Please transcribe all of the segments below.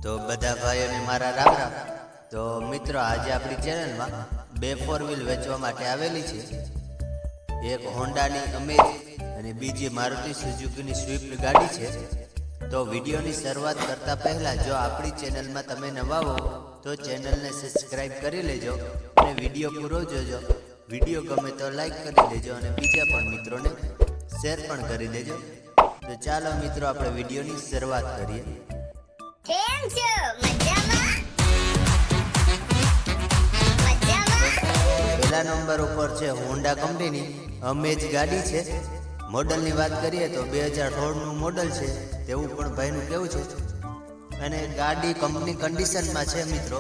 તો બધા ભાઈઓને મારા રામ રામ। તો મિત્રો આજે આપણી ચેનલમાં બે 4 વ્હીલ વેચવા માટે આવેલી છે। એક હોન્ડાની અમેજ અને બીજી મારુતિ સુઝુકીની સ્વિફ્ટ ગાડી છે। તો વિડીયોની શરૂઆત કરતા પહેલા જો આપણી ચેનલમાં તમે નવા હો તો ચેનલને સબસ્ક્રાઇબ કરી લેજો અને વિડીયો પૂરો જોજો। વિડીયો ગમે તો લાઈક કરી દેજો અને બીજા પણ મિત્રોને શેર પણ કરી દેજો। તો ચાલો મિત્રો આપણે વિડીયોની શરૂઆત કરીએ। કેમ છો? મજામાં? પહેલા નંબર ઉપર છે હોન્ડા કંપનીની અમેજ ગાડી છે। મોડલની વાત કરીએ તો 2016નું મોડલ છે તેવું પણ ભાઈનું કેવું છે। અને ગાડી કંપની કન્ડિશનમાં છે મિત્રો,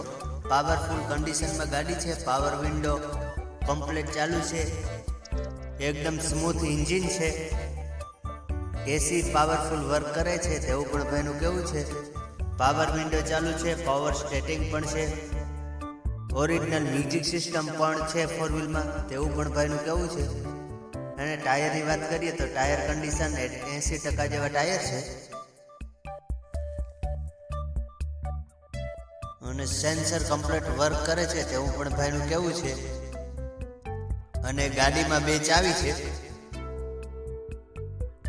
પાવરફુલ કન્ડિશનમાં ગાડી છે। પાવર વિન્ડો કમ્પ્લીટ ચાલુ છે, એકદમ સ્મૂથ એન્જિન છે, એસી પાવરફુલ વર્ક કરે છે તેવું પણ ભાઈનું કેવું છે। પાવર વિન્ડો ચાલુ છે, પાવર સ્ટેરિંગ પણ છે, ઓરિજિનલ મ્યુઝિક સિસ્ટમ પણ છે 4 વ્હીલમાં તેવું પણ ભાઈનું કેવું છે। અને ટાયરની વાત કરીએ તો ટાયર કન્ડિશન 80% જેવા ટાયર છે। અને સેન્સર કમ્પ્લીટ વર્ક કરે છે તેવું પણ ભાઈનું કેવું છે। અને ગાડીમાં 2 ચાવી છે।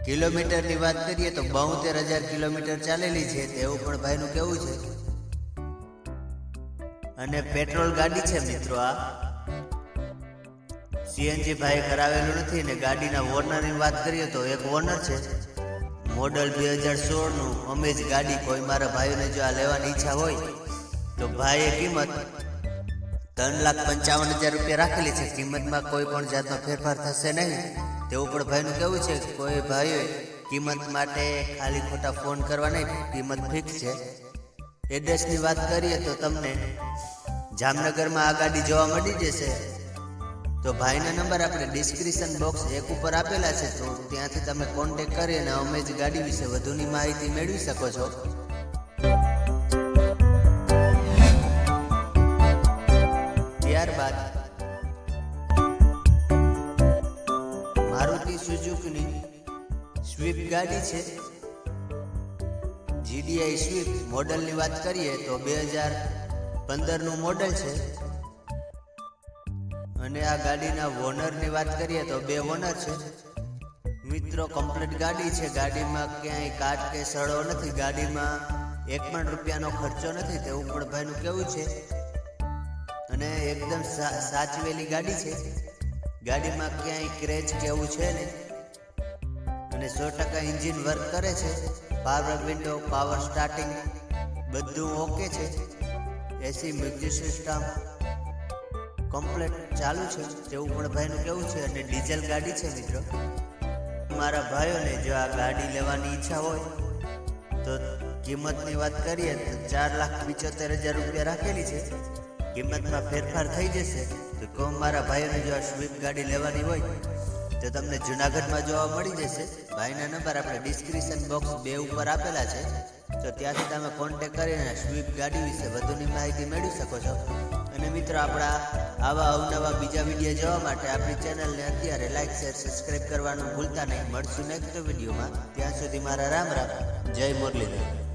કિલોમીટરની વાત કરીએ તો 72,000 કિલોમીટર ચાલેલી છે તેવું પણ ભાઈનું કેવું છે। અને પેટ્રોલ ગાડી છે મિત્રો, આ સીએનજી ભાઈ કરાવેલું નથી। ને ગાડીના ઓનરની વાત કરીએ તો એક ઓનર છે। મોડલ 2016નું અમેજ ગાડી કોઈ મારા ભાઈઓને જો આ લેવાની ઈચ્છા હોય તો ભાઈએ કિંમત 3,55,000 રૂપિયા રાખેલી છે। કિંમતમાં કોઈ પણ જાતનો ફેરફાર થશે નહીં તેવું પણ ભાઈનું કેવું છે। કોઈ ભાઈએ કિંમત માટે ખાલી ખોટા ફોન કરવા નહીં, કિંમત ફિક્સ છે। એડ્રેસની વાત કરીએ તો તમને જામનગરમાં આ ગાડી જોવા મળી જશે। તો ભાઈના નંબર આપણે ડિસ્ક્રિપ્શન બોક્સ 1 ઉપર આપેલા છે, તો ત્યાંથી તમે કોન્ટેક્ટ કરી અને અમેજ ગાડી વિશે વધુની માહિતી મેળવી શકો છો। ત્યારબાદ મારુતિ સુઝુકીની સ્વિફ્ટ ગાડી છે, GDI સ્વિફ્ટ। મોડલની વાત કરીએ તો 2015નું મોડલ છે। અને આ ગાડીના ઓનરની વાત કરીએ તો 2 ઓનર છે મિત્રો। કમ્પ્લીટ ગાડી છે, ગાડીમાં ક્યાંય કાટ કે સડો નથી, ગાડીમાં 1 પણ રૂપિયાનો ખર્ચો નથી તેવું પણ ભાઈનું કેવું છે। અને એકદમ સાચવેલી ગાડી છે, ગાડીમાં ક્યાંય ક્રેચ કે એવું છે નહીં। અને 100% એન્જિન વર્ક કરે છે, પાવર વિન્ડો, પાવર સ્ટાર્ટિંગ બધું ઓકે છે, એસી મ્યુઝિક સિસ્ટમ કમ્પ્લીટ ચાલુ છે તેવું પણ ભાઈનું કેવું છે। અને ડીઝલ ગાડી છે મિત્રો। મારા ભાઈઓને જો આ ગાડી લેવાની ઈચ્છા હોય તો કિંમતની વાત કરીએ તો 4,75,000 રૂપિયા રાખેલી છે। કિંમતમાં ફેરફાર થઈ જશે। તો મારા ભાઈઓને જો આ સ્વિફ્ટ ગાડી લેવાની હોય તો તમને જુનાગઢમાં જોવા મળી જશે। ભાઈના નંબર આપણે ડિસ્ક્રિપ્શન બોક્સ 2 ઉપર આપેલા છે, તો ત્યાંથી તમે કોન્ટેક્ટ કરીને સ્વિફ્ટ ગાડી વિશે વધુની માહિતી મેળવી શકો છો। અને મિત્રો આપણા આવા અવનવા બીજા વિડીયો જોવા માટે આપણી ચેનલને અત્યારે લાઈક, શેર, સબસ્ક્રાઇબ કરવાનું ભૂલતા નહીં। મળશું નેક્સ્ટ વિડીયોમાં, ત્યાં સુધી મારા રામ રામ, જય મુરલીધર।